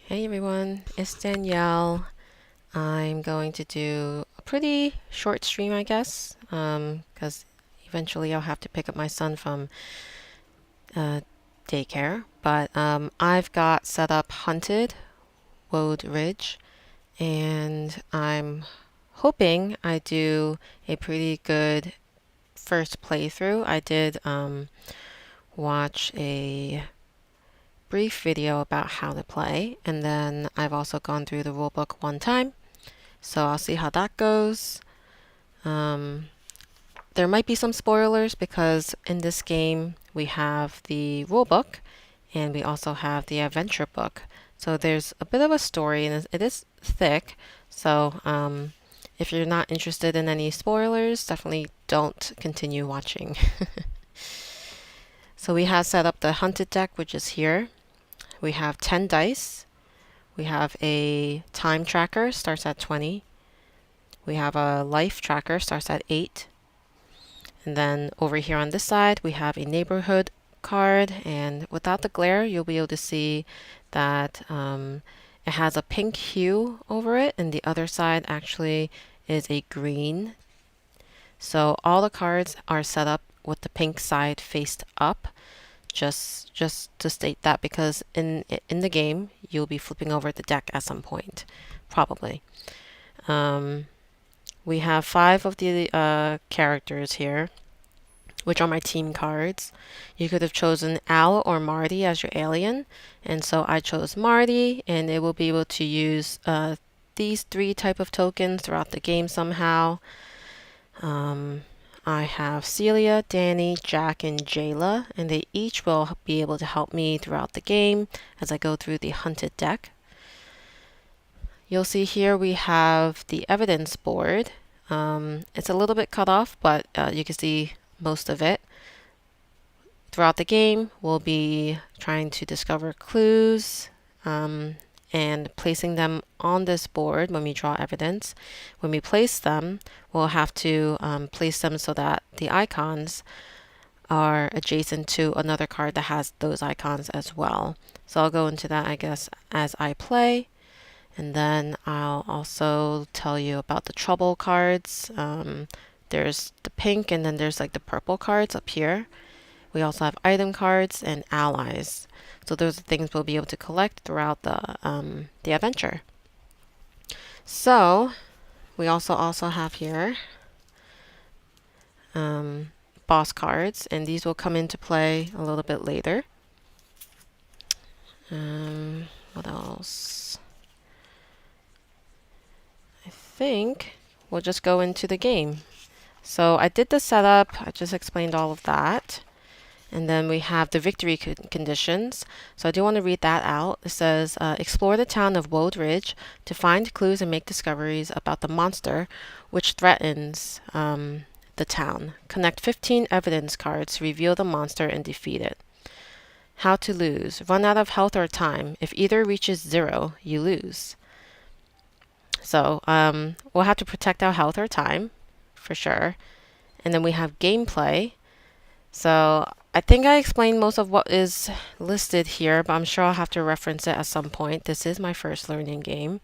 Hey everyone, it's Danielle. I'm going to do a pretty short stream, I guess, because eventually I'll have to pick up my son from uh, daycare. But I've got set up Hunted, Wode Ridge, and I'm hoping I do a pretty good first playthrough. I did watch a brief video about how to play, and then I've also gone through the rulebook one time. So I'll see how that goes. Um, there might be some spoilers because in this game we have the rule book and we also have the adventure book. So there's a bit of a story and it is thick. So if you're not interested in any spoilers, definitely don't continue watching. So we have set up the hunted deck, which is here. We have 10 dice. We have a time tracker, starts at 20. We have a life tracker, starts at 8. And then over here on this side, we have a neighborhood card. And without the glare, you'll be able to see that it has a pink hue over it. And the other side actually is a green. So all the cards are set up with the pink side faced up. Just to state that, because in the game, you'll be flipping over the deck at some point, probably. We have 5 of the characters here, which are my team cards. You could have chosen Al or Marty as your alien, and so I chose Marty, and it will be able to use these 3 type of tokens throughout the game somehow. I have Celia, Danny, Jack, and Jayla, and they each will be able to help me throughout the game as I go through the hunted deck. You'll see here we have the evidence board. It's a little bit cut off, but you can see most of it. Throughout the game, we'll be trying to discover clues and placing them on this board when we draw evidence. When we place them, we'll have to place them so that the icons are adjacent to another card that has those icons as well. So I'll go into that, I guess, as I play. And then I'll also tell you about the trouble cards. There's the pink and then there's like the purple cards up here. We also have item cards and allies. So those are things we'll be able to collect throughout the adventure. So we also have here boss cards, and these will come into play a little bit later. What else? I think we'll just go into the game. So I did the setup. I just explained all of that. And then we have the victory conditions. So I do want to read that out. It says, explore the town of Wode Ridge to find clues and make discoveries about the monster which threatens the town. Connect 15 evidence cards to reveal the monster and defeat it. How to lose. Run out of health or time. If either reaches 0, you lose. So we'll have to protect our health or time, for sure. And then we have gameplay. So I think I explained most of what is listed here, but I'm sure I'll have to reference it at some point. This is my first learning game.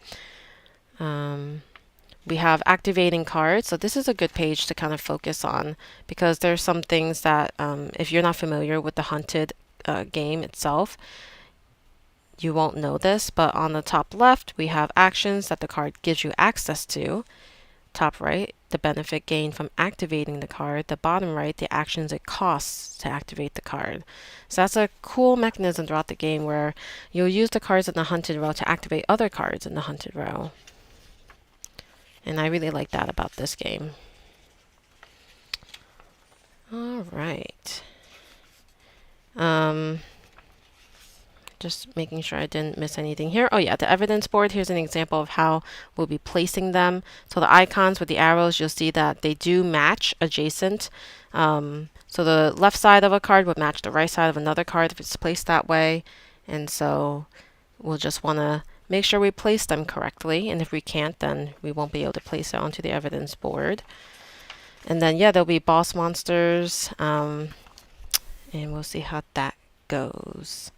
We have activating cards. So this is a good page to kind of focus on because there's some things that if you're not familiar with the hunted game itself, you won't know this, but on the top left, we have actions that the card gives you access to. Top right, the benefit gained from activating the card. The bottom right, the actions it costs to activate the card. So that's a cool mechanism throughout the game where you'll use the cards in the hunted row to activate other cards in the hunted row. And I really like that about this game. All right. Just making sure I didn't miss anything here. Oh yeah, the evidence board. Here's an example of how we'll be placing them. So the icons with the arrows, you'll see that they do match adjacent. So the left side of a card would match the right side of another card if it's placed that way. And so we'll just want to make sure we place them correctly. And if we can't, then we won't be able to place it onto the evidence board. And then, yeah, there'll be boss monsters. And we'll see how that goes.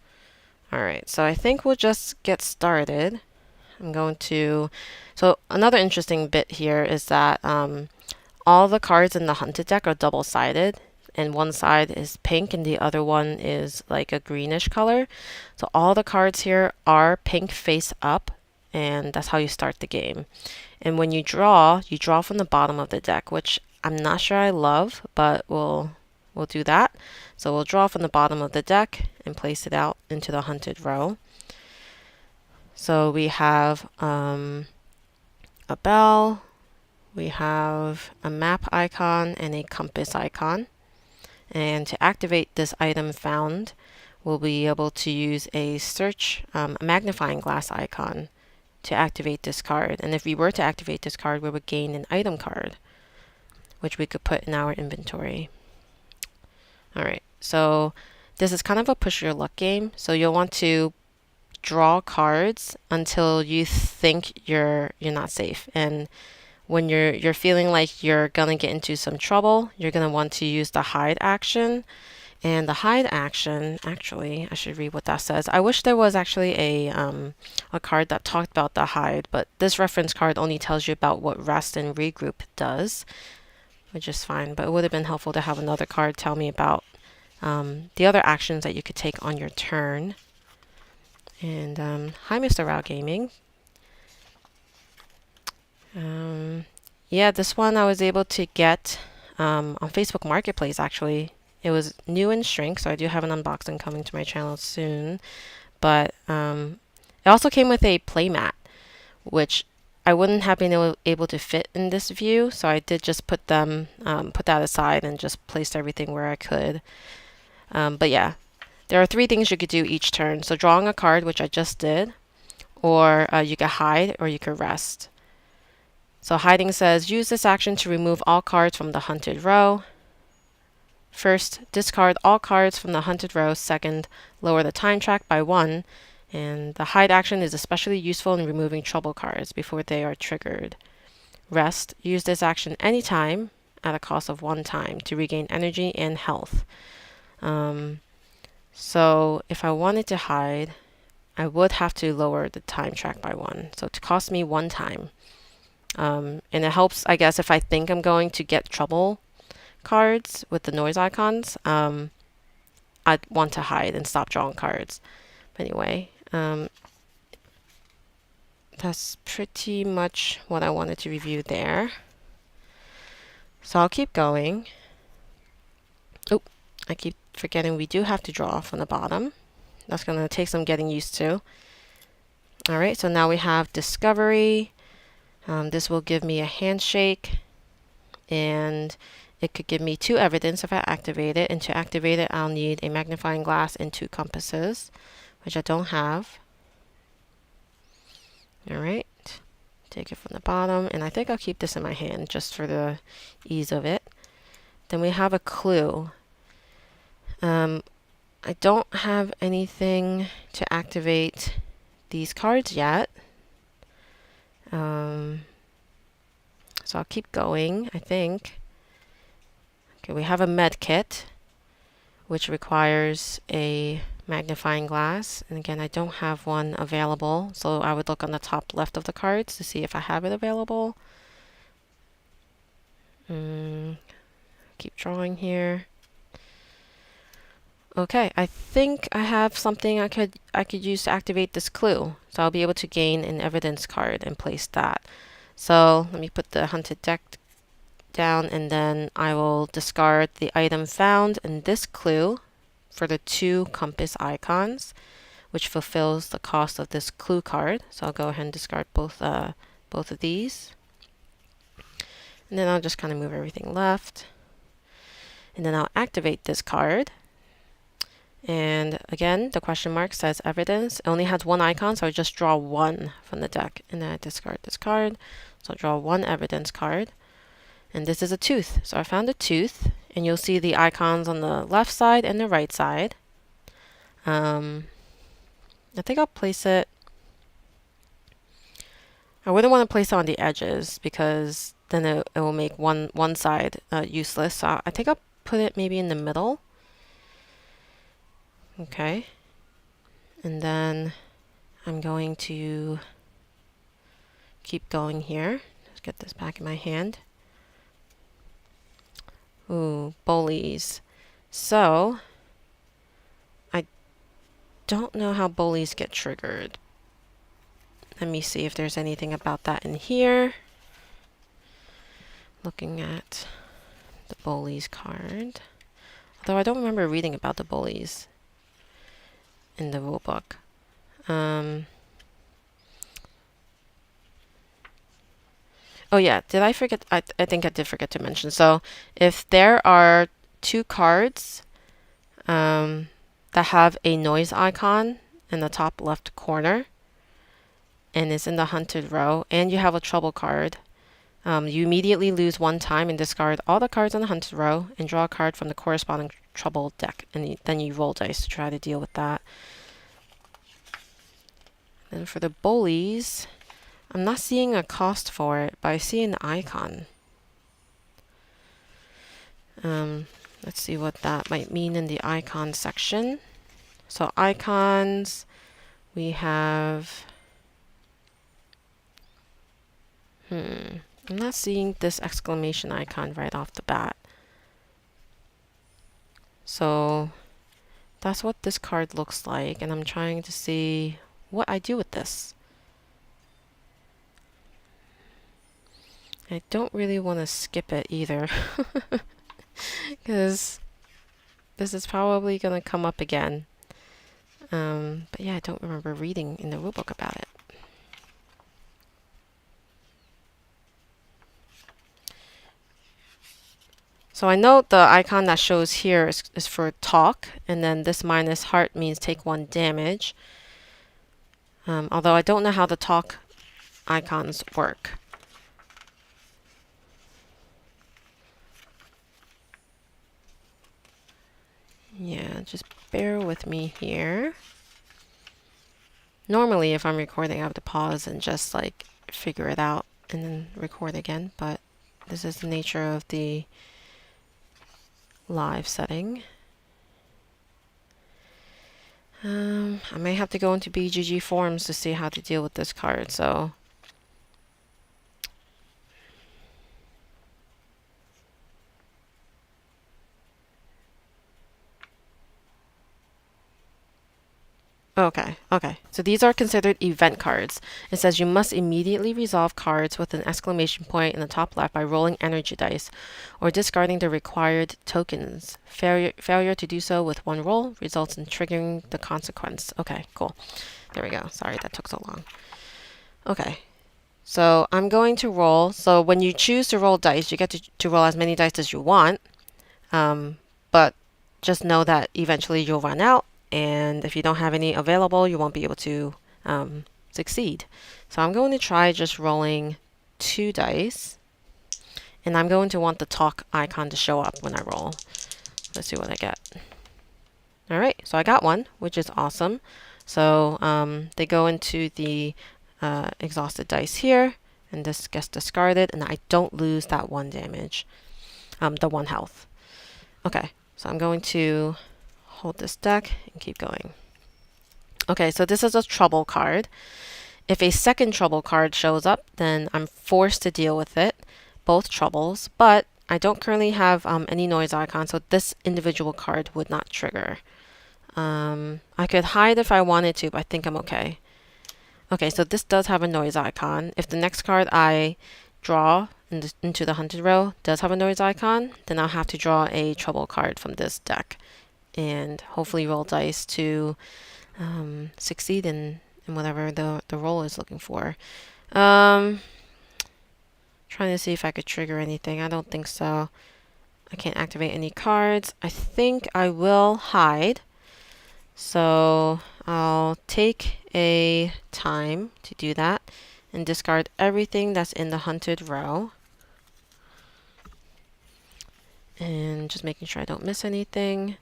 Alright, so I think we'll just get started. I'm going to... So another interesting bit here is that all the cards in the hunted deck are double-sided, and one side is pink and the other one is like a greenish color. So all the cards here are pink face up, and that's how you start the game. And when you draw from the bottom of the deck, which I'm not sure I love, but we'll do that. So we'll draw from the bottom of the deck and place it out into the hunted row. So we have a bell, we have a map icon and a compass icon. And to activate this item found, we'll be able to use a search, a magnifying glass icon to activate this card. And if we were to activate this card, we would gain an item card, which we could put in our inventory. Alright, so this is kind of a push your luck game. So you'll want to draw cards until you think you're not safe. And when you're feeling like you're gonna get into some trouble, you're gonna want to use the hide action. And the hide action, actually, I should read what that says. I wish there was actually a card that talked about the hide, but this reference card only tells you about what rest and regroup does, which is fine. But it would have been helpful to have another card tell me about the other actions that you could take on your turn. And hi, Mr. Rao Gaming. Yeah, this one I was able to get on Facebook Marketplace, actually. It was new in shrink, so I do have an unboxing coming to my channel soon. But it also came with a playmat, which I wouldn't have been able to fit in this view, so I did just put that aside and just placed everything where I could. But yeah, there are 3 things you could do each turn. So drawing a card, which I just did, or you could hide, or you could rest. So hiding says, use this action to remove all cards from the hunted row. First, discard all cards from the hunted row. Second, lower the time track by 1. And the hide action is especially useful in removing trouble cards before they are triggered. Rest, use this action anytime at a cost of 1 time to regain energy and health. So if I wanted to hide, I would have to lower the time track by 1. So it cost me 1 time. And it helps, I guess, if I think I'm going to get trouble cards with the noise icons, I'd want to hide and stop drawing cards. But anyway, that's pretty much what I wanted to review there. So I'll keep going. Oh, I keep forgetting we do have to draw from the bottom. That's going to take some getting used to. Alright, so now we have discovery. This will give me a handshake, and it could give me 2 evidence if I activate it. And to activate it, I'll need a magnifying glass and 2 compasses, which I don't have. Alright, take it from the bottom, and I think I'll keep this in my hand just for the ease of it. Then we have a clue. I don't have anything to activate these cards yet. So I'll keep going, I think. Okay, we have a med kit, which requires a magnifying glass. And again, I don't have one available, so I would look on the top left of the cards to see if I have it available. Keep drawing here. Okay, I think I have something I could use to activate this clue. So I'll be able to gain an evidence card and place that. So let me put the hunted deck down, and then I will discard the item found in this clue for the 2 compass icons, which fulfills the cost of this clue card. So I'll go ahead and discard both of these. And then I'll just kind of move everything left. And then I'll activate this card. And again, the question mark says evidence. It only has 1 icon, so I just draw 1 from the deck. And then I discard this card. So I'll draw 1 evidence card. And this is a tooth. So I found a tooth. And you'll see the icons on the left side and the right side. I think I'll place it... I wouldn't want to place it on the edges, because then it will make one side useless. So I think I'll put it maybe in the middle. Okay. And then I'm going to keep going here. Let's get this back in my hand. Ooh, bullies. So, I don't know how bullies get triggered. Let me see if there's anything about that in here. Looking at the bullies card. Although I don't remember reading about the bullies in the rulebook. Oh yeah, did I forget? I think I did forget to mention. So if there are two cards that have a noise icon in the top left corner and is in the hunted row, and you have a trouble card, you immediately lose one time and discard all the cards in the hunted row and draw a card from the corresponding trouble deck, and then you roll dice to try to deal with that. And for the bullies, I'm not seeing a cost for it, but I see an icon. Let's see what that might mean in the icon section. So icons, we have... I'm not seeing this exclamation icon right off the bat. So that's what this card looks like, and I'm trying to see what I do with this. I don't really want to skip it either, because this is probably going to come up again. But yeah, I don't remember reading in the rulebook about it. So I know the icon that shows here is for talk, and then this minus heart means take 1 damage. Although I don't know how the talk icons work. Yeah, just bear with me here. Normally, if I'm recording, I have to pause and just like figure it out and then record again, but this is the nature of the live setting. I may have to go into BGG forums to see how to deal with this card, so... Okay. So these are considered event cards. It says you must immediately resolve cards with an exclamation point in the top left by rolling energy dice or discarding the required tokens. Failure to do so with 1 roll results in triggering the consequence. Okay, cool. There we go. Sorry that took so long. Okay. So I'm going to roll. So when you choose to roll dice, you get to roll as many dice as you want. But just know that eventually you'll run out. And if you don't have any available, you won't be able to succeed. So I'm going to try just rolling 2 dice. And I'm going to want the talk icon to show up when I roll. Let's see what I get. Alright, so I got 1, which is awesome. So they go into the exhausted dice here. And this gets discarded. And I don't lose that 1 damage. The 1 health. Okay, so I'm going to... hold this deck and keep going. Okay, so this is a trouble card. If a second trouble card shows up, then I'm forced to deal with it, both troubles, but I don't currently have any noise icon, so this individual card would not trigger. I could hide if I wanted to, but I think I'm okay. Okay, so this does have a noise icon. If the next card I draw into the hunted row does have a noise icon, then I'll have to draw a trouble card from this deck. And hopefully roll dice to succeed in whatever the roll is looking for. Trying to see if I could trigger anything. I don't think so. I can't activate any cards. I think I will hide. So I'll take a time to do that and discard everything that's in the hunted row. And just making sure I don't miss anything.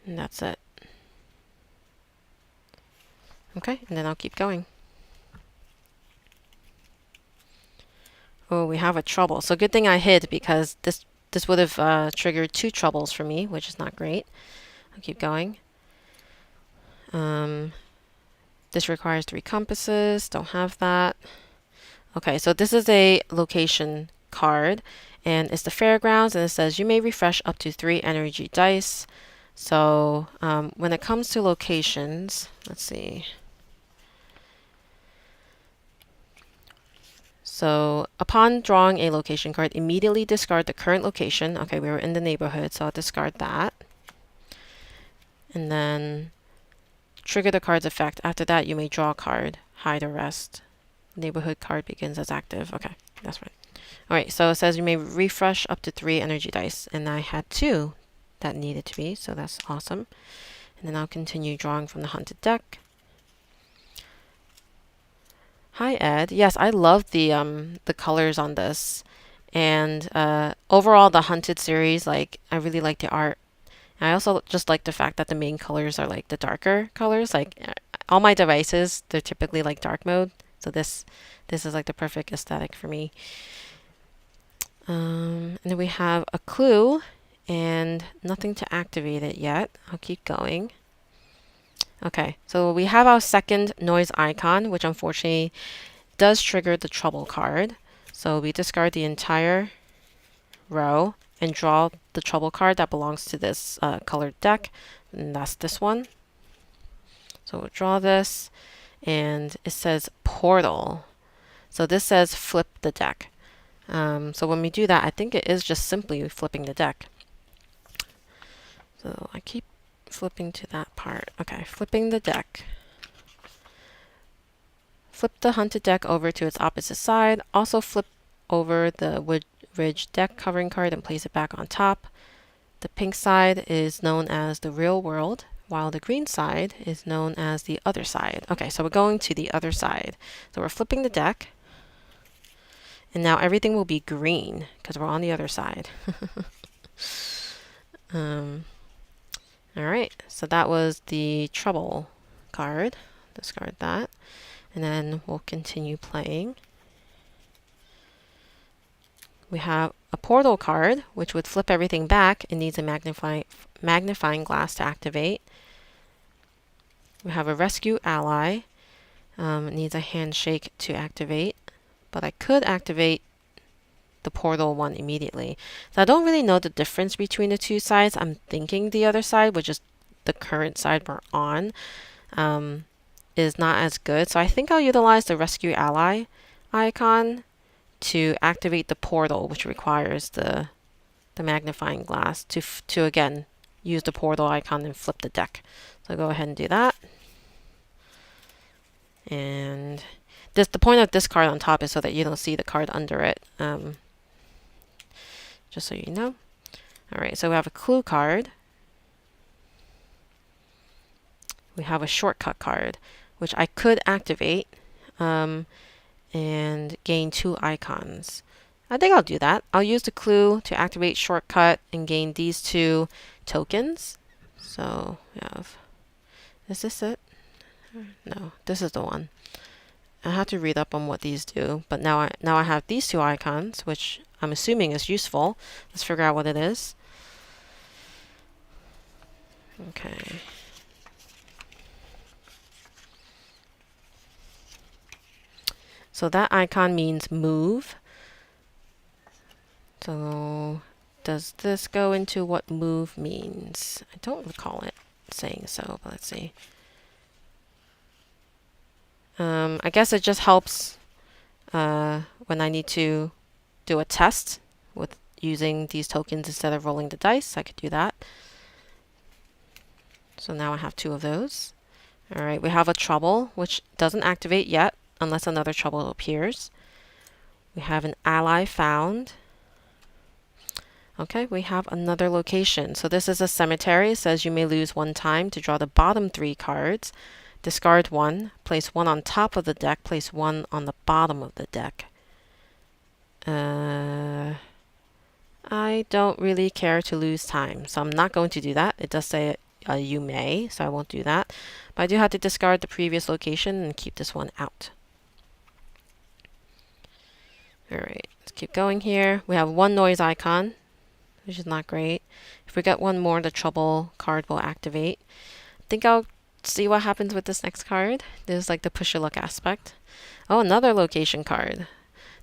And that's it. Okay, and then I'll keep going. Oh, we have a trouble. So good thing I hid because this would have triggered 2 troubles for me, which is not great. I'll keep going. This requires 3 compasses. Don't have that. Okay, so this is a location card, and it's the fairgrounds, and it says you may refresh up to 3 energy dice. So when it comes to locations, let's see. So upon drawing a location card, immediately discard the current location. Okay, we were in the neighborhood, so I'll discard that. And then trigger the card's effect. After that, you may draw a card, hide or rest. Neighborhood card begins as active. Okay, that's right. All right, so it says you may refresh up to 3 energy dice, and I had 2 that needed to be, so that's awesome. And then I'll continue drawing from the hunted deck. Hi, Ed. Yes, I love the colors on this, and overall the hunted series, like I really like the art. And I also just like the fact that the main colors are like the darker colors. Like all my devices, they're typically like dark mode. So this is like the perfect aesthetic for me. And then we have a clue and nothing to activate it yet. I'll keep going. Okay, so we have our second noise icon, which unfortunately does trigger the trouble card. So we discard the entire row and draw the trouble card that belongs to this colored deck, and that's this one. So we'll draw this, and it says portal. So this says flip the deck. So when we do that, I think it is just simply flipping the deck. So I keep flipping to that part. Okay, flipping the deck. Flip the hunted deck over to its opposite side. Also flip over the Wode Ridge deck covering card and place it back on top. The pink side is known as the real world, while the green side is known as the other side. Okay, so we're going to the other side. So we're flipping the deck, and now everything will be green because we're on the other side. All right, so that was the trouble card. Discard that, and then we'll continue playing. We have a portal card, which would flip everything back. It needs a magnifying glass to activate. We have a rescue ally. It needs a handshake to activate, but I could activate the portal one immediately. So I don't really know the difference between the 2 sides. I'm thinking the other side, which is the current side we're on, is not as good. So I think I'll utilize the rescue ally icon to activate the portal, which requires the magnifying glass to again use the portal icon and flip the deck. So I'll go ahead and do that. And the point of this card on top is so that you don't see the card under it. Just so you know. All right, so we have a clue card. We have a shortcut card, which I could activate and gain 2 icons. I think I'll do that. I'll use the clue to activate shortcut and gain these 2 tokens. So we have, is this it? No, this is the one. I have to read up on what these do, but now I have these 2 icons, which I'm assuming is useful. Let's figure out what it is. Okay. So that icon means move. So does this go into what move means? I don't recall it saying so, but let's see. I guess it just helps when I need to do a test with using these tokens instead of rolling the dice. I could do that. So now I have 2 of those. All right, we have a trouble, which doesn't activate yet unless another trouble appears. We have an ally found. Okay, we have another location. So this is a cemetery. It says you may lose 1 time to draw the bottom 3 cards. Discard 1, place 1 on top of the deck, place 1 on the bottom of the deck. I don't really care to lose time, so I'm not going to do that. It does say you may, so I won't do that. But I do have to discard the previous location and keep this one out. Alright, let's keep going here. We have one noise icon, which is not great. If we get one more, the trouble card will activate. I think I'll see what happens with this next card. This is like the push your luck aspect. Oh, another location card.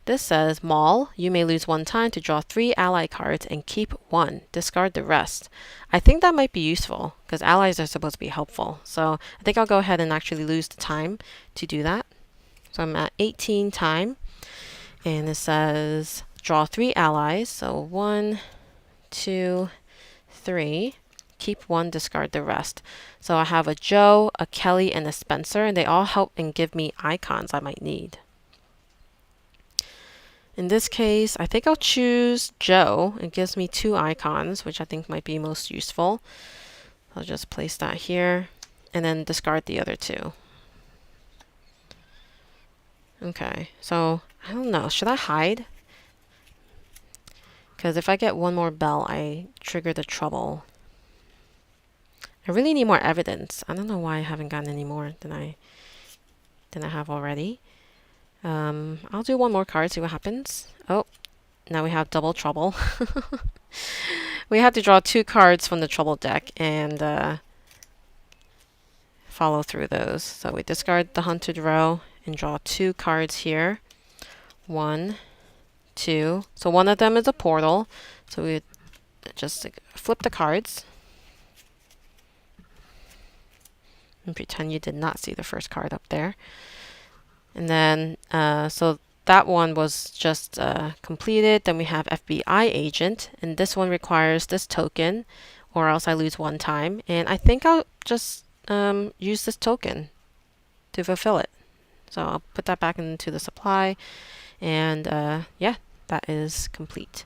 This says Mall. You may lose one time to draw 3 ally cards and keep 1. Discard the rest. I think that might be useful because allies are supposed to be helpful. So I think I'll go ahead and actually lose the time to do that. So I'm at 18 time. And it says draw 3 allies. So 1, 2, 3. Keep 1, discard the rest. So I have a Joe, a Kelly, and a Spencer, and they all help and give me icons I might need. In this case, I think I'll choose Joe. It gives me 2 icons, which I think might be most useful. I'll just place that here and then discard the other 2. Okay, so I don't know. Should I hide? Because if I get one more bell, I trigger the trouble. I really need more evidence. I don't know why I haven't gotten any more than I have already. I'll do one more card, see what happens. Oh, now we have double trouble. We have to draw 2 cards from the trouble deck and follow through those. So we discard the hunted row and draw 2 cards here. 1, 2. So one of them is a portal. So we just flip the cards and pretend you did not see the first card up there. And then, so that one was just completed. Then we have FBI agent, and this one requires this token, or else I lose 1 time. And I think I'll just use this token to fulfill it. So I'll put that back into the supply, and yeah, that is complete.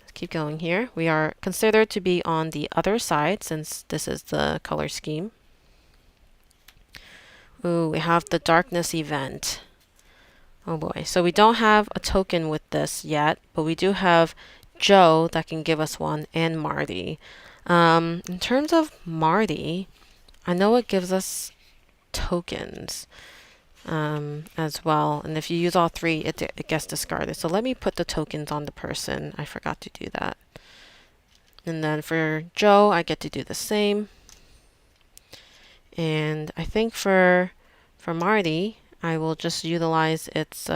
Let's keep going here. We are considered to be on the other side since this is the color scheme. Ooh, we have the darkness event. Oh boy. So we don't have a token with this yet, but we do have Joe that can give us one and Marty. In terms of Marty, I know it gives us tokens as well. And if you use all 3, it gets discarded. So let me put the tokens on the person. I forgot to do that. And then for Joe, I get to do the same. And I think for Marty, I will just utilize its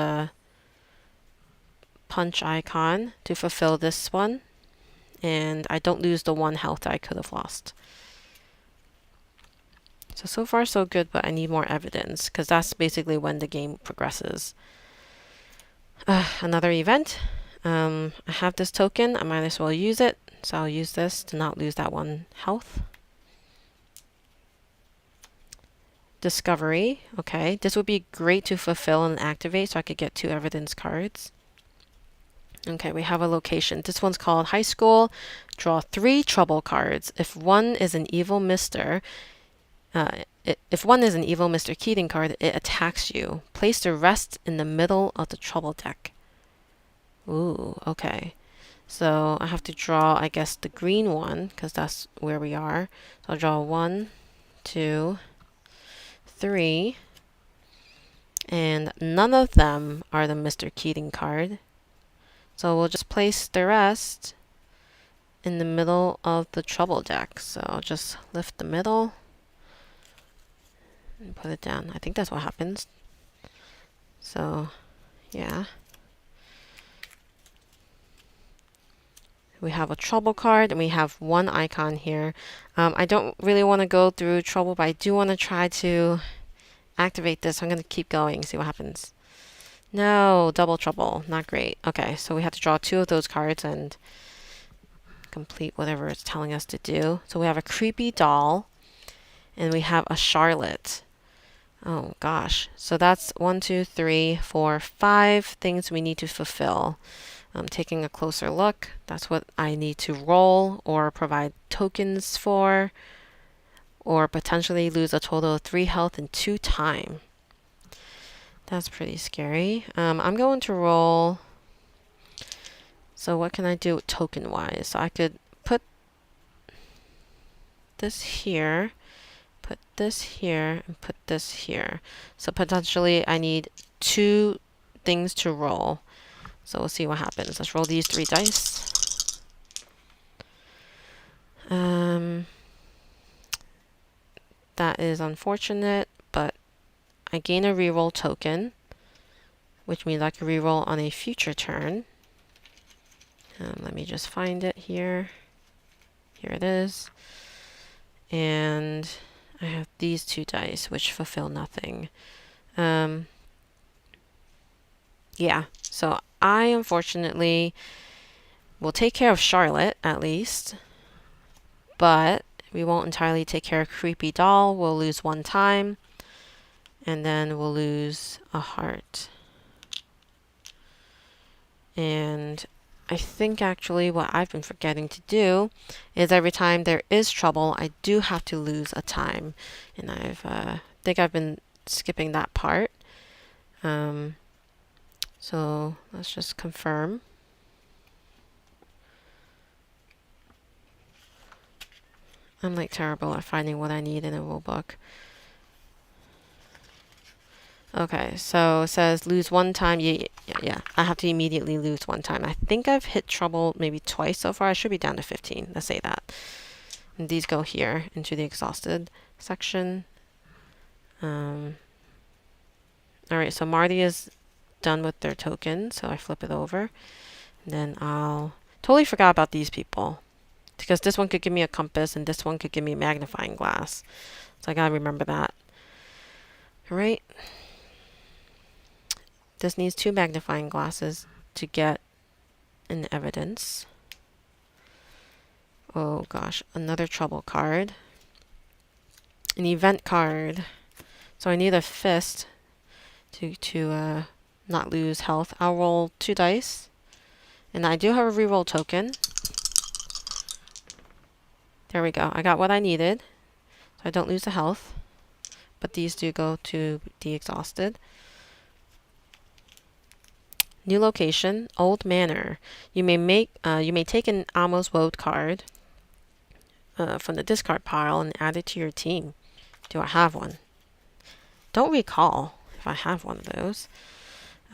punch icon to fulfill this one. And I don't lose the 1 health that I could have lost. So far so good, but I need more evidence because that's basically when the game progresses. Another event. I have this token. I might as well use it. So I'll use this to not lose that 1 health. Discovery. Okay, this would be great to fulfill and activate so I could get 2 evidence cards. Okay, we have a location. This one's called High School. Draw 3 trouble cards. If one is an evil Mr. Keating card, it attacks you. Place the rest in the middle of the trouble deck. Ooh, okay. So I have to draw, I guess, the green one because that's where we are. So I'll draw 1, 2, 3, and none of them are the Mr. Keating card. So we'll just place the rest in the middle of the trouble deck. So I'll just lift the middle and put it down. I think that's what happens. So yeah. We have a trouble card and we have 1 icon here. I don't really want to go through trouble, but I do want to try to activate this. So I'm going to keep going, see what happens. No, double trouble. Not great. Okay, so we have to draw 2 of those cards and complete whatever it's telling us to do. So we have a creepy doll and we have a Charlotte. Oh gosh. So that's 1, 2, 3, 4, 5 things we need to fulfill. Taking a closer look, that's what I need to roll or provide tokens for, or potentially lose a total of 3 health and 2 time. That's pretty scary. I'm going to roll. So what can I do token wise? So I could put this here, put this here, and put this here. So potentially I need 2 things to roll. So we'll see what happens. Let's roll these 3 dice. That is unfortunate, but I gain a reroll token, which means I can reroll on a future turn. Let me just find it here. Here it is. And I have these 2 dice, which fulfill nothing. Yeah, so I unfortunately will take care of Charlotte, at least. But we won't entirely take care of Creepy Doll. We'll lose 1 time. And then we'll lose a heart. And I think actually what I've been forgetting to do is every time there is trouble, I do have to lose a time. And I think I've been skipping that part. So let's just confirm. I'm like terrible at finding what I need in a rule book. Okay, so it says lose 1 time. Yeah, I have to immediately lose 1 time. I think I've hit trouble maybe twice so far. I should be down to 15. Let's say that. And these go here into the exhausted section. Alright, so Marty is done with their token, so I flip it over. And then I'll totally forgot about these people. Because this one could give me a compass and this one could give me a magnifying glass. So I gotta remember that. Alright. This needs 2 magnifying glasses to get an evidence. Oh gosh, another trouble card. An event card. So I need a fist to not lose health. I'll roll 2 dice. And I do have a reroll token. There we go. I got what I needed. So I don't lose the health. But these do go to the exhausted. New location, Old Manor. You may take an Amos Wode card from the discard pile and add it to your team. Do I have one? Don't recall if I have one of those.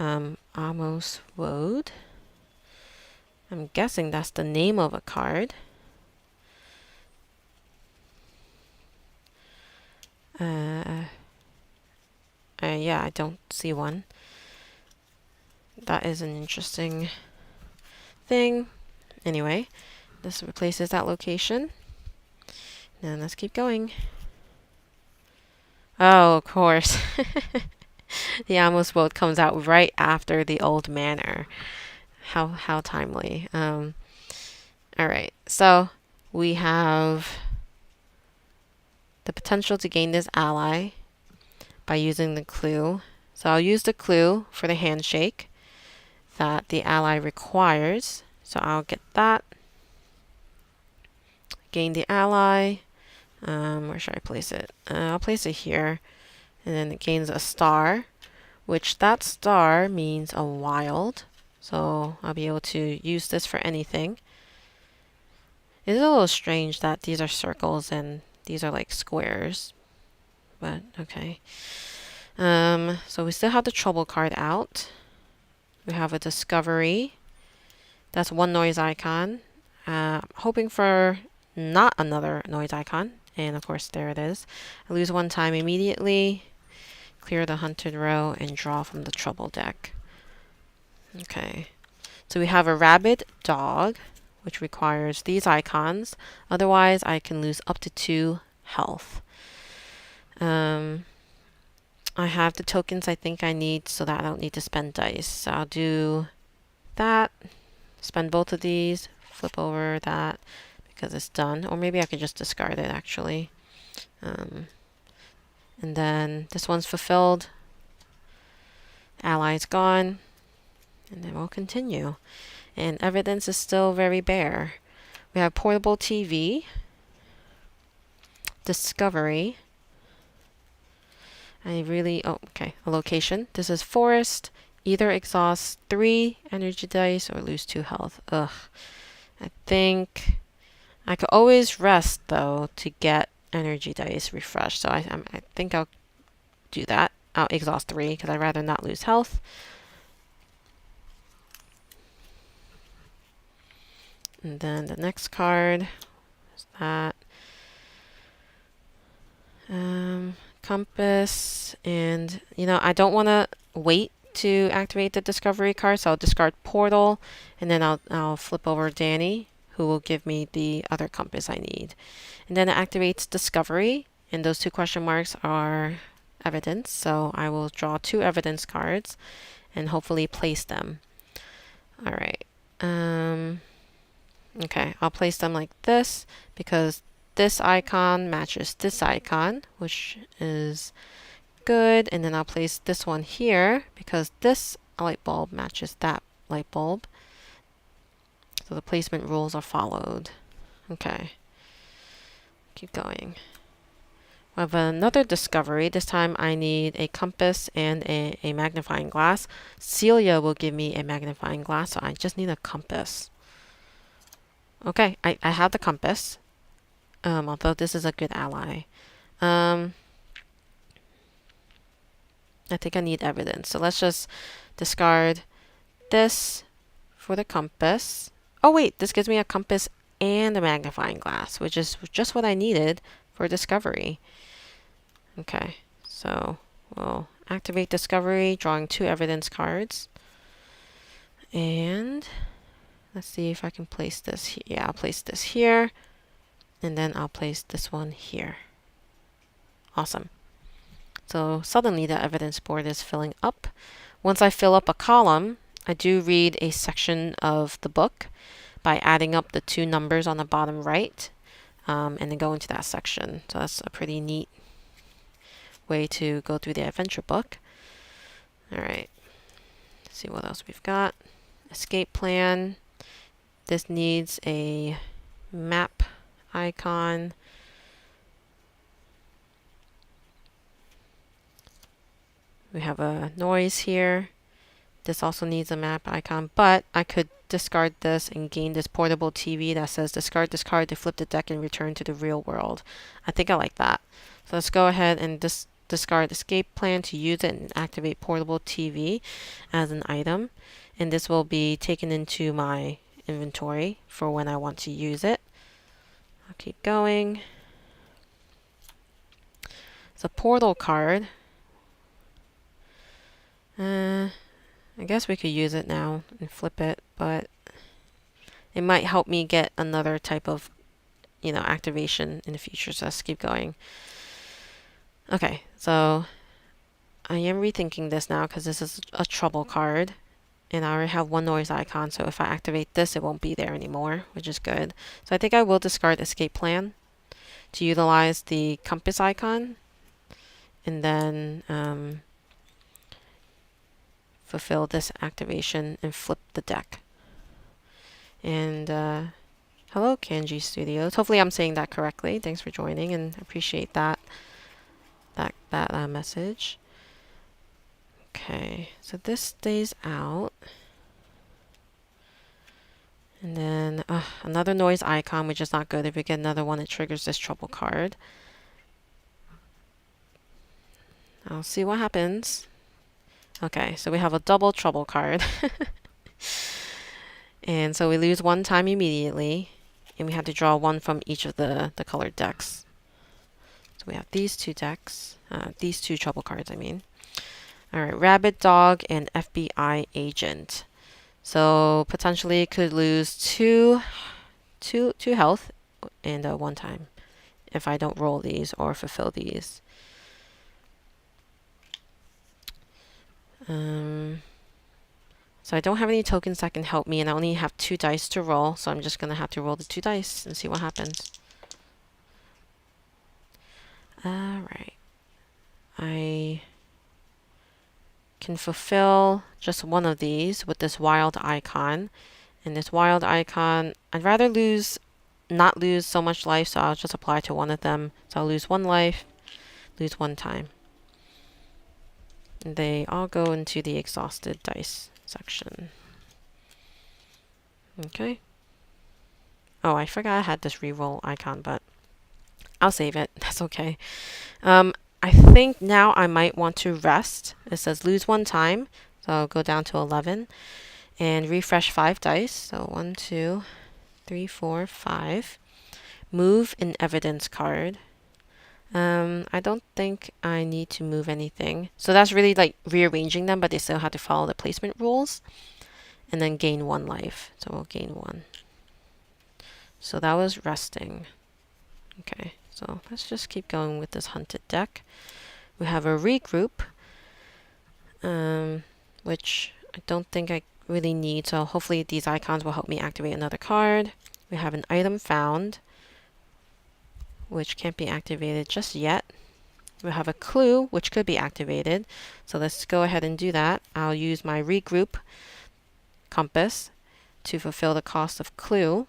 Amos Wode. I'm guessing that's the name of a card. Yeah, I don't see one. That is an interesting thing. Anyway, this replaces that location. Then let's keep going. Oh, of course. The Amos Wode comes out right after the Old Manor. How timely. Alright, so we have the potential to gain this ally by using the clue. So I'll use the clue for the handshake that the ally requires. So I'll get that. Gain the ally. Where should I place it? I'll place it here. And then it gains a star, which that star means a wild. So I'll be able to use this for anything. It is a little strange that these are circles and these are like squares. But okay. So we still have the trouble card out. We have a discovery. That's 1 noise icon. Hoping for not another noise icon. And of course, there it is. I lose 1 time immediately. Clear the hunted row and draw from the trouble deck. Okay. So we have a rabid dog, which requires these icons. Otherwise, I can lose up to 2 health. I have the tokens I think I need so that I don't need to spend dice. So I'll do that. Spend both of these. Flip over that because it's done. Or maybe I could just discard it actually. And then this one's fulfilled. Ally's gone. And then we'll continue. And evidence is still very bare. We have portable TV. Discovery. Okay, a location. This is forest. Either exhaust 3 energy dice or lose 2 health. Ugh. I think I could always rest though to get energy dice refreshed. So I think I'll do that. I'll exhaust 3 because I'd rather not lose health. And then the next card is that. Compass. And, you know, I don't want to wait to activate the discovery card, so I'll discard portal, and then I'll flip over Dani, who will give me the other compass I need. And then it activates discovery, and those two question marks are evidence, so I will draw 2 evidence cards and hopefully place them. All right. Okay, I'll place them like this because this icon matches this icon, which is good. And then I'll place this one here because this light bulb matches that light bulb. So the placement rules are followed. Okay, keep going. I have another discovery. This time I need a compass and a magnifying glass. Celia will give me a magnifying glass, so I just need a compass. Okay, I have the compass, although this is a good ally. I think I need evidence, so let's just discard this for the compass. Oh wait, this gives me a compass and a magnifying glass, which is just what I needed for discovery. Okay, so we'll activate discovery, drawing 2 evidence cards. And let's see if I can place this here. Yeah, I'll place this here. And then I'll place this one here. Awesome. So suddenly the evidence board is filling up. Once I fill up a column, I do read a section of the book by adding up the 2 numbers on the bottom right, and then go into that section. So that's a pretty neat way to go through the adventure book. All right, let's see what else we've got. Escape plan. This needs a map icon. We have a noise here. This also needs a map icon, but I could discard this and gain this portable TV that says discard this card to flip the deck and return to the real world. I think I like that. So let's go ahead and discard escape plan to use it and activate portable TV as an item. And this will be taken into my inventory for when I want to use it. I'll keep going. It's a portal card. I guess we could use it now and flip it, but it might help me get another type of, you know, activation in the future. So let's keep going. Okay, so I am rethinking this now because this is a trouble card, and I already have 1 noise icon. So if I activate this, it won't be there anymore, which is good. So I think I will discard escape plan to utilize the compass icon, and then fulfill this activation and flip the deck. And hello, Kanji Studios. Hopefully I'm saying that correctly. Thanks for joining, and appreciate that message. Okay, so this stays out. And then another noise icon, which is not good. If we get another one, it triggers this trouble card. I'll see what happens. Okay, so we have a double trouble card. And so we lose 1 time immediately, and we have to draw 1 from each of the colored decks. So we have these 2 decks, these 2 trouble cards, I mean. All right, Rabbit Dog and FBI Agent. So potentially could lose 2 health and 1 time if I don't roll these or fulfill these. So I don't have any tokens that can help me, and I only have 2 dice to roll, so I'm just going to have to roll the 2 dice and see what happens. Alright. I can fulfill just 1 of these with this wild icon. And this wild icon, I'd rather not lose so much life, so I'll just apply to 1 of them. So I'll lose 1 life, lose 1 time. And they all go into the exhausted dice section. Okay. Oh, I forgot I had this reroll icon, but I'll save it. That's okay. I think now I might want to rest. It says lose 1 time, so I'll go down to 11 and refresh 5 dice. So 1, 2, 3, 4, 5. Move an evidence card. I don't think I need to move anything. So that's really like rearranging them, but they still have to follow the placement rules. And then gain 1 life. So we'll gain 1. So that was resting. Okay, so let's just keep going with this hunted deck. We have a regroup, which I don't think I really need. So hopefully these icons will help me activate another card. We have an item found, which can't be activated just yet. We have a clue, which could be activated. So let's go ahead and do that. I'll use my regroup compass to fulfill the cost of clue.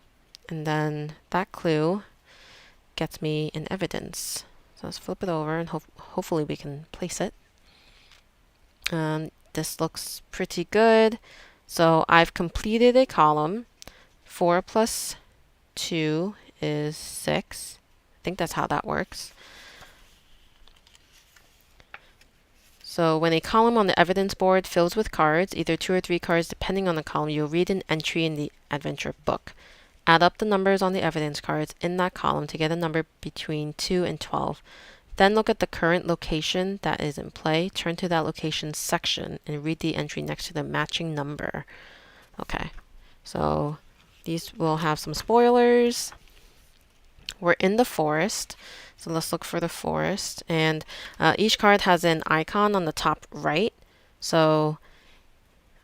And then that clue gets me an evidence. So let's flip it over and hopefully we can place it. This looks pretty good. So I've completed a column. 4 plus 2 is 6. I think that's how that works. So when a column on the evidence board fills with cards, either 2 or 3 cards depending on the column, you'll read an entry in the adventure book. Add up the numbers on the evidence cards in that column to get a number between 2 and 12. Then look at the current location that is in play, turn to that location section, and read the entry next to the matching number. Okay, so these will have some spoilers. We're in the forest, so let's look for the forest. And each card has an icon on the top right. So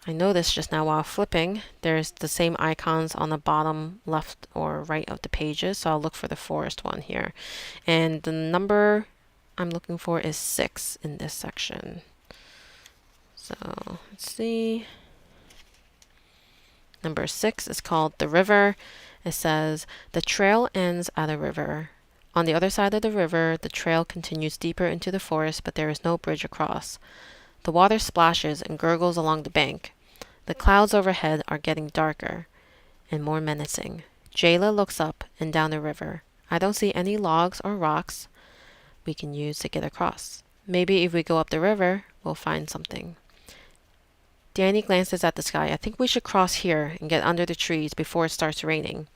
I noticed just now while flipping, there's the same icons on the bottom left or right of the pages. So I'll look for the forest one here. And the number I'm looking for is 6 in this section. So let's see. Number 6 is called the river. It says, the trail ends at a river. On the other side of the river, the trail continues deeper into the forest, but there is no bridge across. The water splashes and gurgles along the bank. The clouds overhead are getting darker and more menacing. Jayla looks up and down the river. I don't see any logs or rocks we can use to get across. Maybe if we go up the river, we'll find something. Danny glances at the sky. I think we should cross here and get under the trees before it starts raining.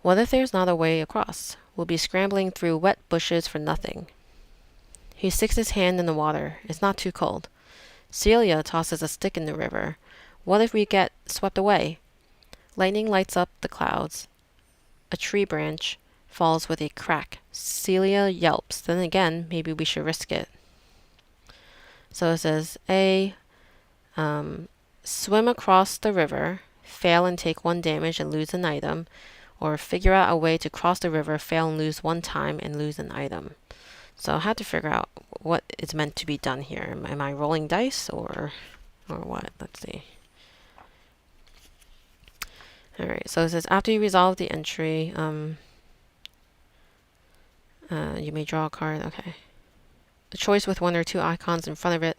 What if there's not a way across? We'll be scrambling through wet bushes for nothing. He sticks his hand in the water. It's not too cold. Celia tosses a stick in the river. What if we get swept away? Lightning lights up the clouds. A tree branch falls with a crack. Celia yelps. Then again, maybe we should risk it. So it says, swim across the river, fail and take 1 damage and lose an item, or figure out a way to cross the river, fail and lose 1 time and lose an item. So I had to figure out what is meant to be done here. Am I rolling dice or what? Let's see. Alright, so it says after you resolve the entry, you may draw a card. Okay. A choice with 1 or 2 icons in front of it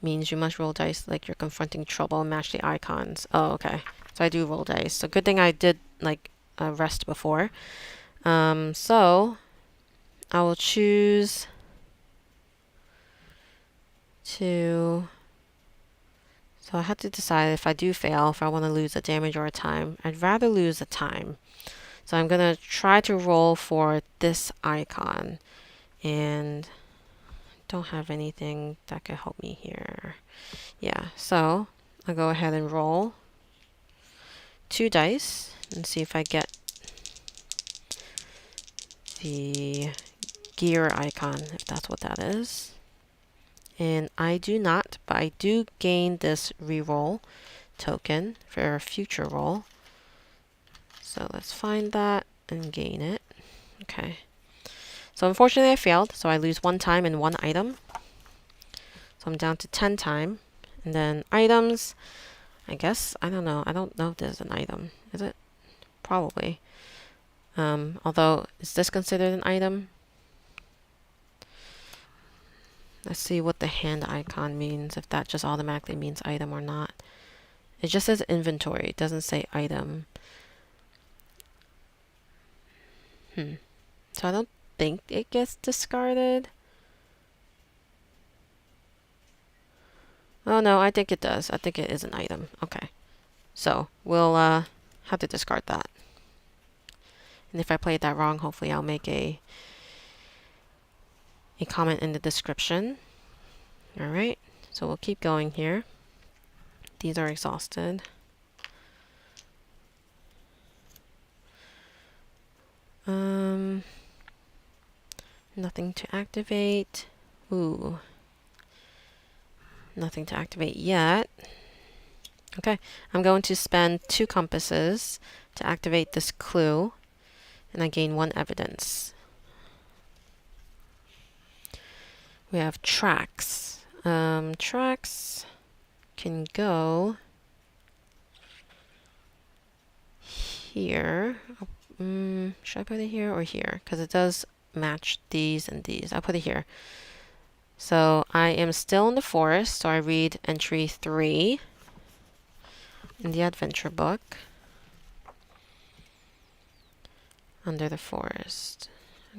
means you must roll dice like you're confronting trouble and match the icons. Oh, okay. So I do roll dice. So good thing I did like rest before. So I will choose to... So I have to decide if I do fail, if I want to lose a damage or a time. I'd rather lose a time. So I'm going to try to roll for this icon. And don't have anything that could help me here. Yeah, so I'll go ahead and roll 2 dice and see if I get the gear icon, if that's what that is. And I do not, but I do gain this reroll token for a future roll. So let's find that and gain it. Okay. So unfortunately I failed, so I lose 1 time and 1 item. So I'm down to 10 time. And then items, I guess, I don't know. I don't know if there's an item. Is it? Probably. Although, is this considered an item? Let's see what the hand icon means, if that just automatically means item or not. It just says inventory. It doesn't say item. So I don't think it gets discarded. Oh no, I think it does. I think it is an item. Okay. So we'll have to discard that. And if I played that wrong, hopefully I'll make a comment in the description. All right, so we'll keep going here. These are exhausted. Nothing to activate. Ooh. Nothing to activate yet. Okay, I'm going to spend 2 compasses to activate this clue, and I gain 1 evidence. We have tracks. Tracks can go here. Should I put it here or here? Because it does match these and these. I'll put it here. So I am still in the forest, so I read entry 3 in the adventure book under the forest.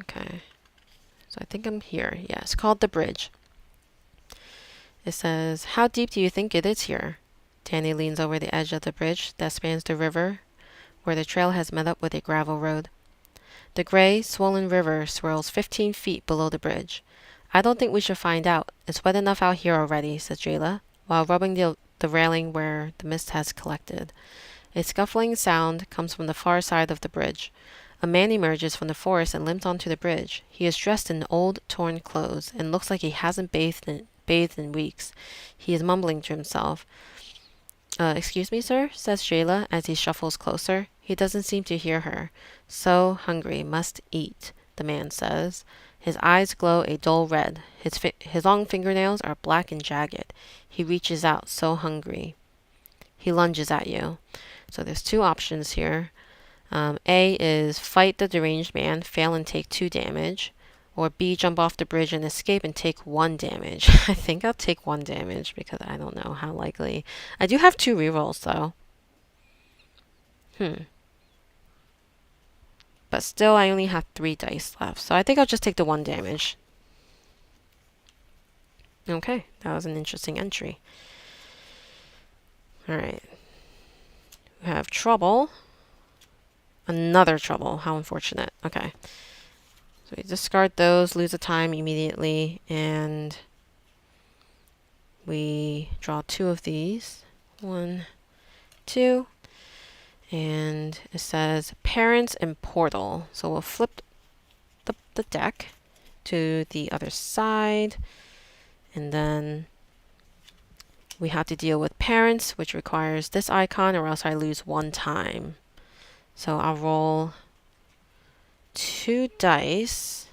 Okay, so I think I'm here. Yeah, it's called the bridge. It says, "How deep do you think it is here?" Danny leans over the edge of the bridge that spans the river, where the trail has met up with a gravel road. The gray, swollen river swirls 15 feet below the bridge. "I don't think we should find out. It's wet enough out here already," says Jayla, while rubbing the railing where the mist has collected. A scuffling sound comes from the far side of the bridge. A man emerges from the forest and limps onto the bridge. He is dressed in old, torn clothes and looks like he hasn't bathed in weeks. He is mumbling to himself. Excuse me, sir," says Jayla as he shuffles closer. He doesn't seem to hear her. "So hungry, must eat," the man says. His eyes glow a dull red. His long fingernails are black and jagged. He reaches out, so hungry. He lunges at you. So there's 2 options here. A is fight the deranged man, fail and take 2 damage. Or B, jump off the bridge and escape and take 1 damage. I think I'll take 1 damage because I don't know how likely. I do have 2 rerolls though. But still, I only have 3 dice left. So I think I'll just take the 1 damage. Okay, that was an interesting entry. Alright. We have trouble. Another trouble. How unfortunate. Okay. So we discard those, lose a time immediately, and we draw 2 of these. 1, 2. And it says Parents and Portal. So we'll flip the deck to the other side. And then we have to deal with Parents, which requires this icon, or else I lose 1 time. So I'll roll 2 dice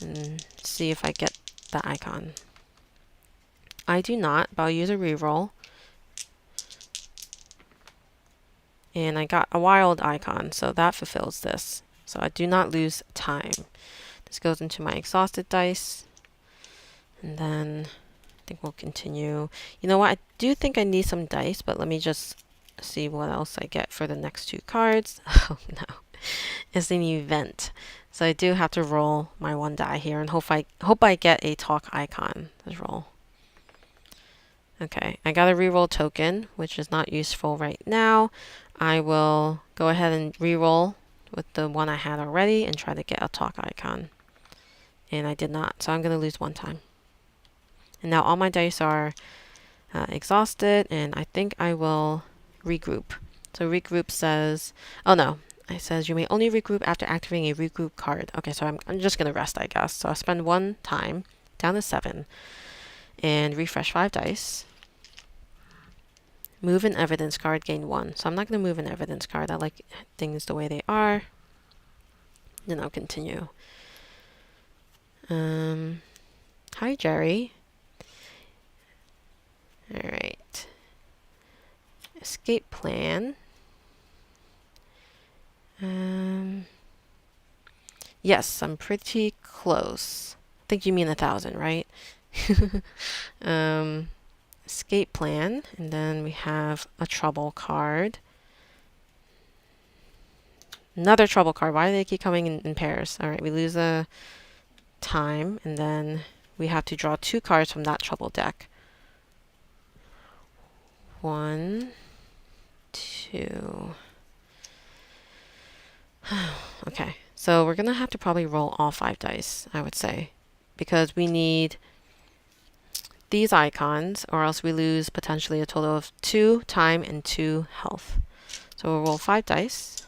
and see if I get the icon. I do not, but I'll use a reroll. And I got a wild icon, so that fulfills this. So I do not lose time. This goes into my exhausted dice. And then I think we'll continue. You know what? I do think I need some dice, but let me just see what else I get for the next 2 cards. Oh no. It's an event. So I do have to roll my 1 die here and hope I get a talk icon. Let's roll. Okay, I got a reroll token, which is not useful right now. I will go ahead and reroll with the one I had already and try to get a talk icon. And I did not, so I'm going to lose 1 time. And now all my dice are exhausted, and I think I will regroup. So regroup says, oh no, it says you may only regroup after activating a regroup card. Okay, so I'm just going to rest, I guess. So I'll spend 1 time, down to 7, and refresh 5 dice. Move an evidence card, gain 1. So I'm not going to move an evidence card. I like things the way they are. Then I'll continue. Hi, Jerry. Alright. Escape plan. Yes, I'm pretty close. I think you mean 1,000, right? Escape plan, and then we have a trouble card. Another trouble card. Why do they keep coming in pairs? Alright, we lose a time, and then we have to draw 2 cards from that trouble deck. 1, 2. So we're going to have to probably roll all 5 dice, I would say, because we need these icons, or else we lose potentially a total of 2 time and 2 health. So we'll roll 5 dice.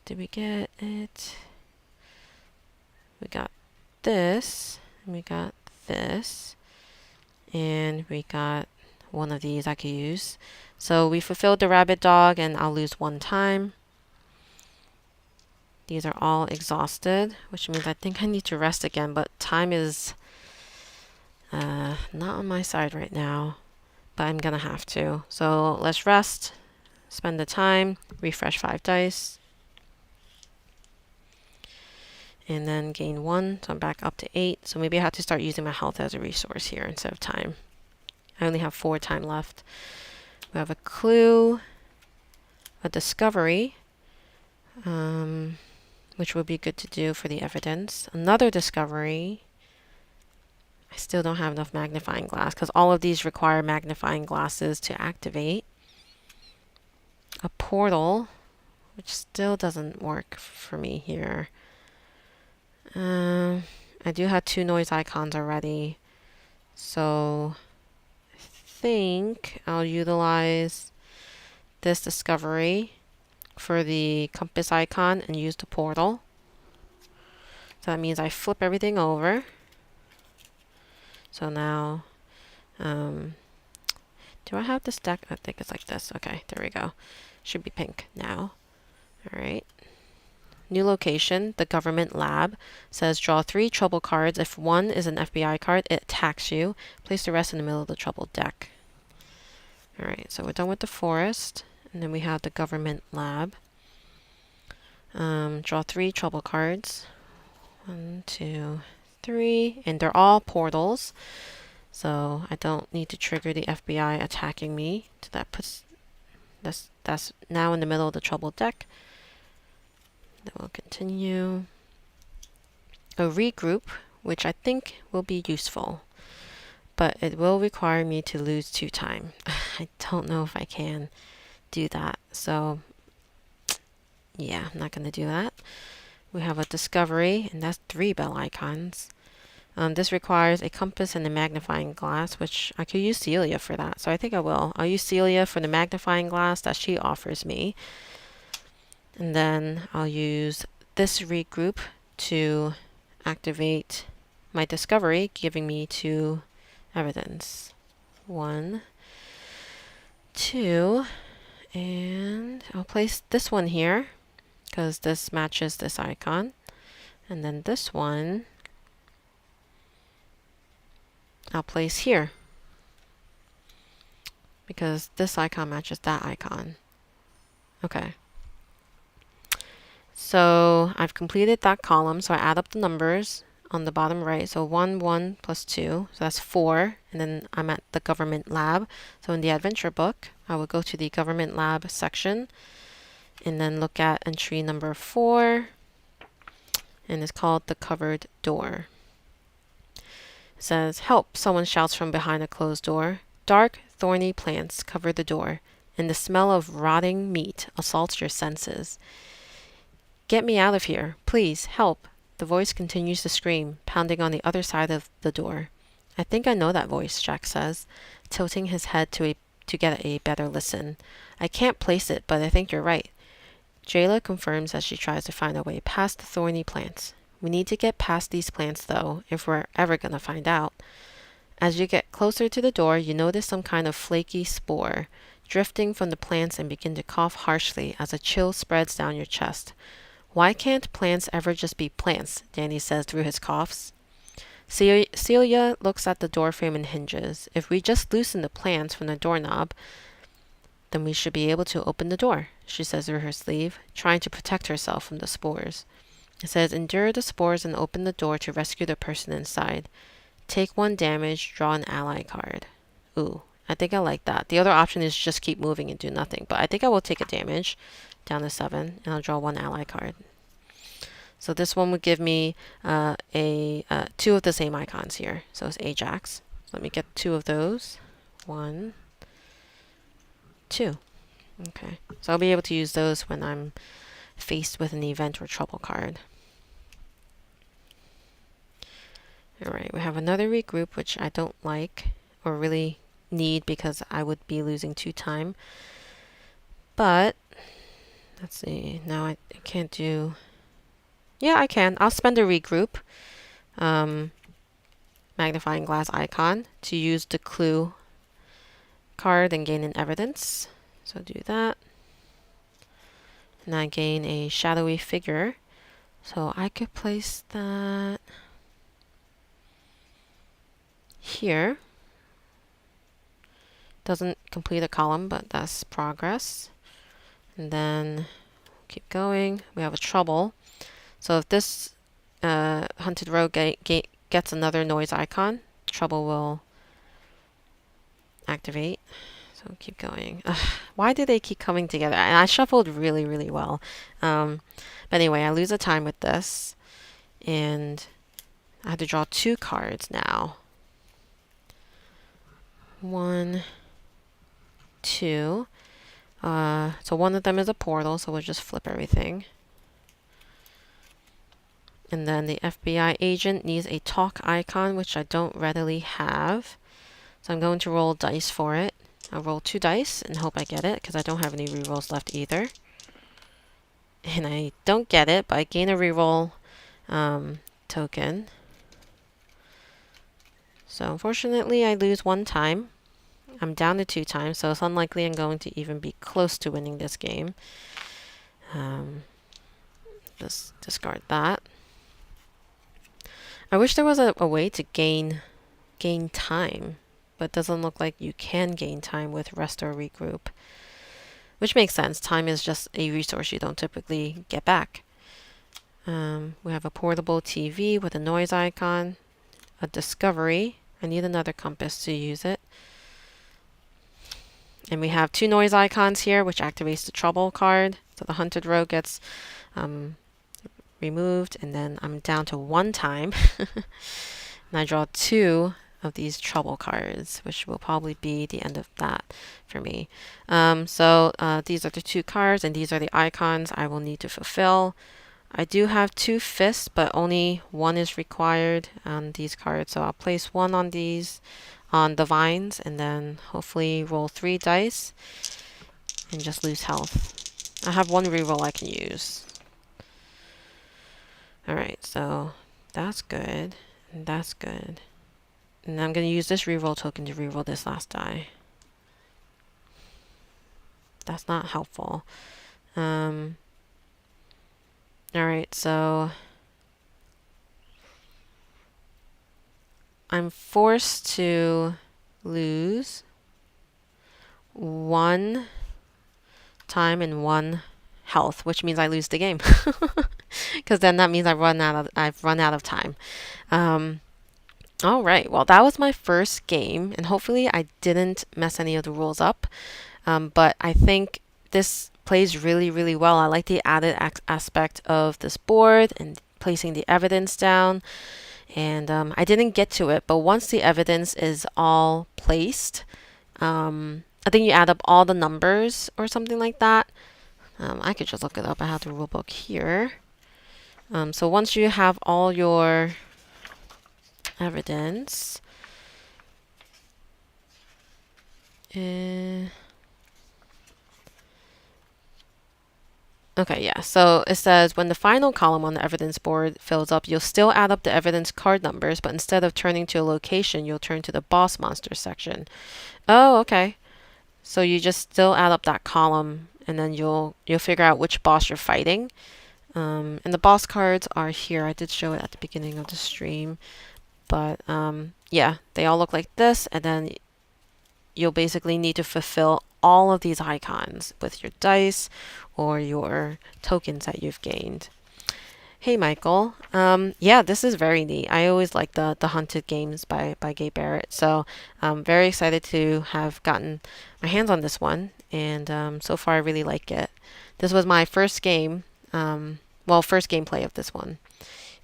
Did we get it? We got this, and we got this, and we got one of these I could use. So we fulfilled the rabbit dog, and I'll lose 1 time. These are all exhausted, which means I think I need to rest again, but time is not on my side right now, but I'm gonna have to. So let's rest, spend the time, refresh 5 dice, and then gain 1, so I'm back up to 8. So maybe I have to start using my health as a resource here instead of time. I only have 4 time left. We have a clue, a discovery, which would be good to do for the evidence. Another discovery. I still don't have enough magnifying glass because all of these require magnifying glasses to activate. A portal, which still doesn't work for me here. I do have 2 noise icons already, so I think I'll utilize this discovery for the compass icon and use the portal. So that means I flip everything over. So now, do I have this deck? I think it's like this. Okay, there we go. Should be pink now. All right. New location, the government lab. Says draw 3 trouble cards. If one is an FBI card, it attacks you. Place the rest in the middle of the trouble deck. All right, so we're done with the forest. And then we have the government lab. Draw 3 trouble cards. 1, 2, 3. And they're all portals. So I don't need to trigger the FBI attacking me. So that puts that's now in the middle of the trouble deck. Then we'll continue. A regroup, which I think will be useful, but it will require me to lose 2 time. I don't know if I can do that. So yeah, I'm not going to do that. We have a discovery, and that's 3 bell icons. This requires a compass and a magnifying glass, which I could use Celia for that. So I think I will. I'll use Celia for the magnifying glass that she offers me. And then I'll use this regroup to activate my discovery, giving me 2 evidence. 1, 2, and I'll place this one here because this matches this icon. And then this one I'll place here because this icon matches that icon. Okay. So I've completed that column, so I add up the numbers on the bottom right. So 1, 1 plus 2, so that's 4. And then I'm at the government lab. So in the adventure book, I will go to the government lab section and then look at entry number 4. And it's called the covered door. It says, help, someone shouts from behind a closed door. Dark, thorny plants cover the door, and the smell of rotting meat assaults your senses. Get me out of here. Please, help. The voice continues to scream, pounding on the other side of the door. I think I know that voice, Jack says, tilting his head to get a better listen. I can't place it, but I think you're right. Jayla confirms as she tries to find a way past the thorny plants. We need to get past these plants, though, if we're ever going to find out. As you get closer to the door, you notice some kind of flaky spore drifting from the plants and begin to cough harshly as a chill spreads down your chest. Why can't plants ever just be plants? Danny says through his coughs. Celia looks at the doorframe and hinges. If we just loosen the plants from the doorknob, then we should be able to open the door, she says through her sleeve, trying to protect herself from the spores. It says, endure the spores and open the door to rescue the person inside. Take 1 damage, draw an ally card. Ooh, I think I like that. The other option is just keep moving and do nothing, but I think I will take a damage down to 7, and I'll draw 1 ally card. So this one would give me 2 of the same icons here. So it's Ajax. Let me get 2 of those. 1, 2. Okay, so I'll be able to use those when I'm faced with an event or trouble card. Alright, we have another regroup, which I don't like or really need because I would be losing 2 time. But, let's see, now I can't do... Yeah, I can. I'll spend a regroup. Magnifying glass icon to use the clue card and gain an evidence. So do that. And I gain a shadowy figure. So I could place that here. Doesn't complete a column, but that's progress. And then keep going. We have a trouble. So if this hunted rogue gets another noise icon, trouble will activate. So keep going. Ugh, why do they keep coming together? And I shuffled really, really well. But anyway, I lose a time with this. And I have to draw 2 cards now. 1, 2. So one of them is a portal, so we'll just flip everything. And then the FBI agent needs a talk icon, which I don't readily have. So I'm going to roll dice for it. I'll roll 2 dice and hope I get it, because I don't have any rerolls left either. And I don't get it, but I gain a reroll token. So unfortunately, I lose 1 time. I'm down to 2 times, so it's unlikely I'm going to even be close to winning this game. Just discard that. I wish there was a way to gain time, but it doesn't look like you can gain time with rest or regroup. Which makes sense. Time is just a resource you don't typically get back. We have a portable TV with a noise icon, a discovery. I need another compass to use it. And we have 2 noise icons here, which activates the trouble card. So the hunted rogue gets removed, and then I'm down to 1 time. And I draw 2 of these trouble cards, which will probably be the end of that for me. So these are the 2 cards, and these are the icons I will need to fulfill. I do have 2 fists, but only 1 is required on these cards. So I'll place 1 on these, on the vines, and then hopefully roll 3 dice and just lose health. I have 1 reroll I can use. Alright, so that's good, and that's good. And I'm going to use this reroll token to reroll this last die. That's not helpful. Alright, so I'm forced to lose 1 time and 1 health, which means I lose the game. Because then that means I've run out of time. All right, well, that was my first game, and hopefully I didn't mess any of the rules up. But I think this plays really, really well. I like the added aspect of this board and placing the evidence down. And I didn't get to it, but once the evidence is all placed, I think you add up all the numbers or something like that. I could just look it up. I have the rule book here. So once you have all your evidence, okay, yeah. So it says when the final column on the evidence board fills up, you'll still add up the evidence card numbers, but instead of turning to a location, you'll turn to the boss monster section. Oh, okay. So you just still add up that column, and then you'll figure out which boss you're fighting. And the boss cards are here. I did show it at the beginning of the stream, but yeah, they all look like this, and then you'll basically need to fulfill all of these icons with your dice or your tokens that you've gained. Hey Michael, yeah, this is very neat. I always like the Hunted games by Gabe Barrett, so I'm very excited to have gotten my hands on this one, and so far I really like it. This was my first game, first gameplay of this one,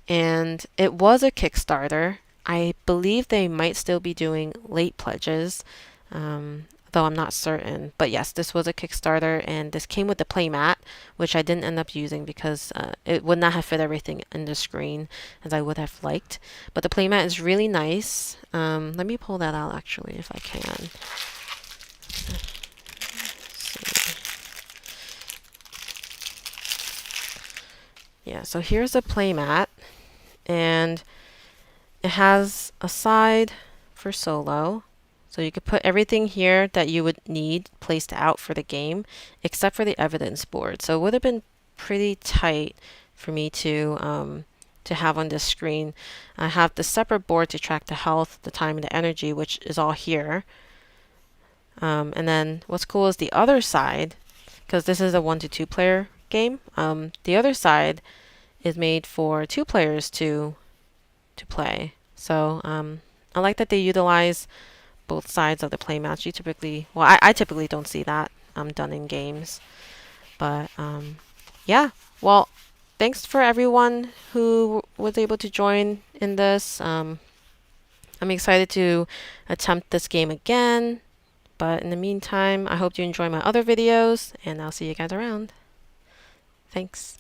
and it was a Kickstarter. I believe they might still be doing late pledges. The though I'm not certain. But yes, this was a Kickstarter, and this came with the playmat, which I didn't end up using because it would not have fit everything in the screen as I would have liked. But the playmat is really nice. Let me pull that out actually if I can. Yeah, so here's a playmat, and it has a side for solo. So you could put everything here that you would need placed out for the game, except for the evidence board. So it would have been pretty tight for me to have on this screen. I have the separate board to track the health, the time, and the energy, which is all here. And then what's cool is the other side, because this is a 1 to 2 player game. The other side is made for 2 players to play. So I like that they utilize both sides of the playmats. You typically, well, I typically don't see that done in games. But yeah, well, thanks for everyone who was able to join in this. I'm excited to attempt this game again. But in the meantime, I hope you enjoy my other videos, and I'll see you guys around. Thanks.